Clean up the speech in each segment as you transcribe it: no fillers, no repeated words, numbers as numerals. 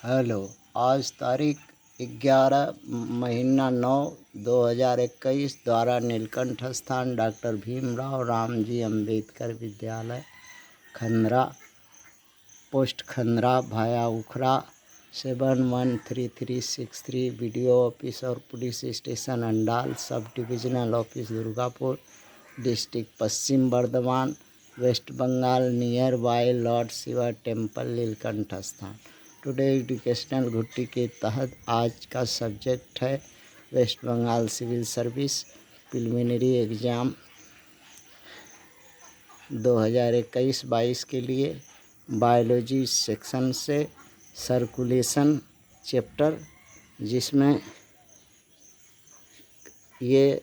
Hello. आज तारीख 11 महीना 9 2021 द्वारा नीलकंठ स्थान डॉक्टर भीमराव रामजी अंबेडकर विद्यालय खंदरा पोस्ट खंदरा भाया उखरा 713363 वीडियो ऑफिस और police station Andal sub divisional office Durgapur district Paschim Bardhaman West Bengal near by lord Shiva temple Nilkanth स्थान। टुडे एजुकेशनल घुट्टी के तहत आज का सब्जेक्ट है West Bengal civil service preliminary exam 2021-22 के लिए बायोलॉजी सेक्शन से सर्कुलेशन चैप्टर, जिसमें ये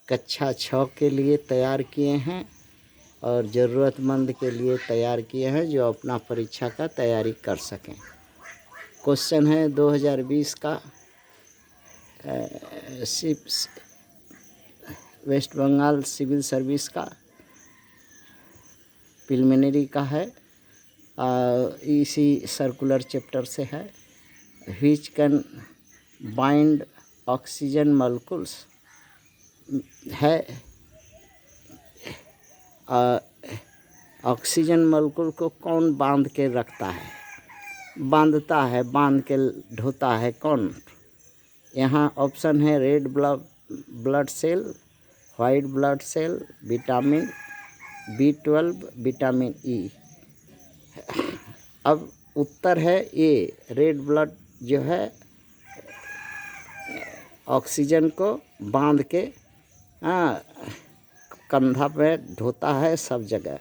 कक्षा 6 के लिए तैयार किए हैं और ज़रूरतमंद के लिए तैयार किए हैं जो अपना परीक्षा का तैयारी कर सकें। क्वेश्चन है 2020 का वेस्ट बंगाल सिविल सर्विस का प्रिलिमिनरी का है, इसी सर्कुलर चैप्टर से है। Which can bind oxygen molecules है। ऑक्सीजन मॉलिक्यूल को कौन बांध के रखता है, बांधता है, बांध के ढोता है कौन? यहाँ ऑप्शन है red blood cell, white blood cell, vitamin B12, vitamin E। अब उत्तर है ए, रेड ब्लड जो है ऑक्सीजन को बांध के कंधा पे ढोता है, सब जगह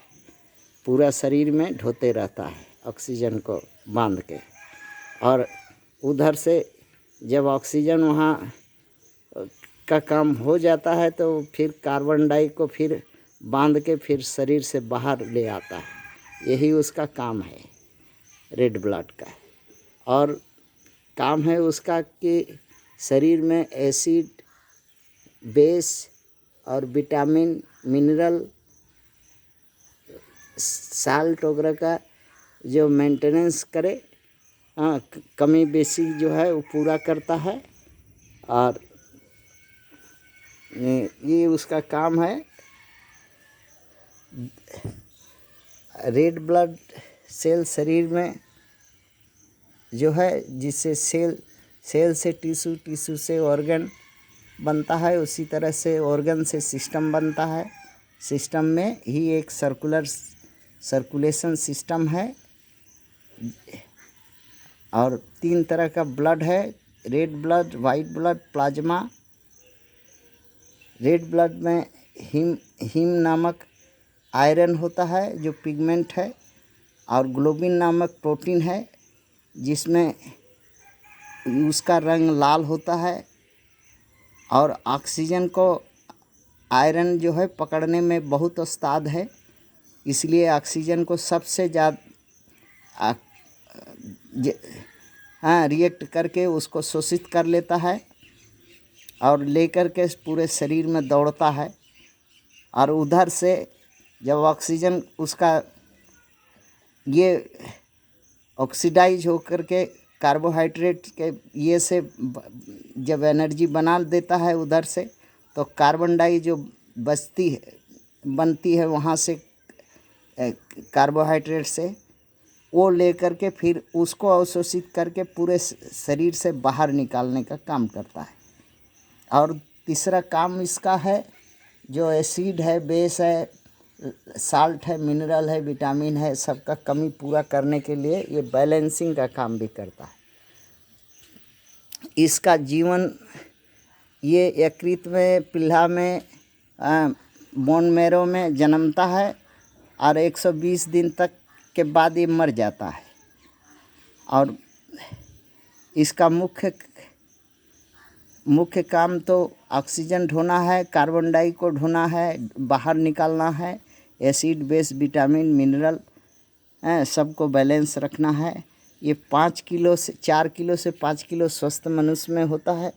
पूरा शरीर में ढोते रहता है ऑक्सीजन को बांध के। और उधर से जब ऑक्सीजन वहाँ का काम हो जाता है तो फिर कार्बन डाई को फिर बांध के फिर शरीर से बाहर ले आता है। यही उसका काम है रेड ब्लड का। और काम है उसका कि शरीर में एसिड, बेस और विटामिन, मिनरल, साल्ट वगैरह का जो मेंटेनेंस करे, कमी बेसी जो है वो पूरा करता है। और ये उसका काम है। रेड ब्लड सेल शरीर में जो है, जिससे सेल से टिश्यू, टिश्यू से ऑर्गन बनता है, उसी तरह से ऑर्गन से सिस्टम बनता है। सिस्टम में ही एक सर्कुलेशन सिस्टम है। और 3 तरह का ब्लड है, red blood, white blood, plasma. Red blood में हीम नामक आयरन होता है जो पिगमेंट है, और ग्लोबिन नामक प्रोटीन है जिसमें उसका रंग लाल होता है। और ऑक्सीजन को आयरन जो है पकड़ने में बहुत उस्ताद है, इसलिए ऑक्सीजन को सबसे ज़्यादा रिएक्ट करके उसको शोषित कर लेता है और लेकर के पूरे शरीर में दौड़ता है। और उधर से जब ऑक्सीजन उसका ये ऑक्सीडाइज होकर के कार्बोहाइड्रेट के ये से जब एनर्जी बना देता है उधर से, तो कार्बन डाई जो बनती है वहाँ से कार्बोहाइड्रेट से, वो लेकर के फिर उसको अवशोषित करके पूरे शरीर से बाहर निकालने का काम करता है। और तीसरा काम इसका है जो एसिड है, बेस है, साल्ट है, मिनरल है, विटामिन है, सबका कमी पूरा करने के लिए ये बैलेंसिंग का काम भी करता है। इसका जीवन ये यकृत में, पिल्ला में, बोन मैरो में जन्मता है और 120 दिन तक के बाद ये मर जाता है। और इसका मुख्य काम तो ऑक्सीजन ढोना है, कार्बन डाई को ढोना है, बाहर निकालना है, एसिड, बेस, विटामिन, मिनरल सबको बैलेंस रखना है। ये 4 किलो से 5 किलो स्वस्थ मनुष्य में होता है।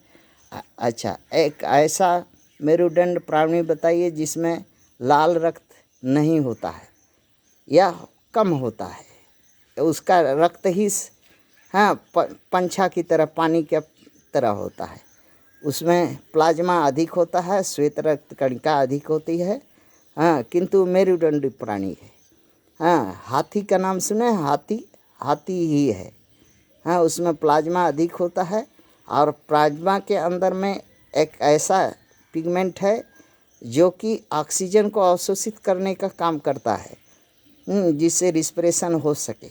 अच्छा, एक ऐसा मेरुदंड प्राणी बताइए जिसमें लाल रक्त नहीं होता है या कम होता है, उसका रक्त ही हाँ पंछा की तरह, पानी के तरह होता है। उसमें प्लाज्मा अधिक होता है, श्वेत रक्त कणिका अधिक होती है। हाँ, किंतु मेरुदंडी प्राणी है। हाँ, हाथी का नाम सुने? हाथी ही है। हाँ, उसमें प्लाज्मा अधिक होता है और प्लाज्मा के अंदर में एक ऐसा पिगमेंट है जो कि ऑक्सीजन को अवशोषित करने का काम करता है, जिससे रिस्पिरेशन हो सके,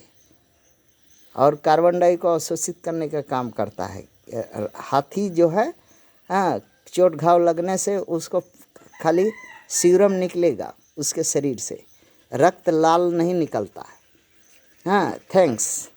और कार्बन डाइऑक्साइड को अवशोषित करने का काम करता है। हाथी जो है, हाँ, चोट घाव लगने से उसको खाली सीरम निकलेगा उसके शरीर से, रक्त लाल नहीं निकलता है। हाँ, थैंक्स।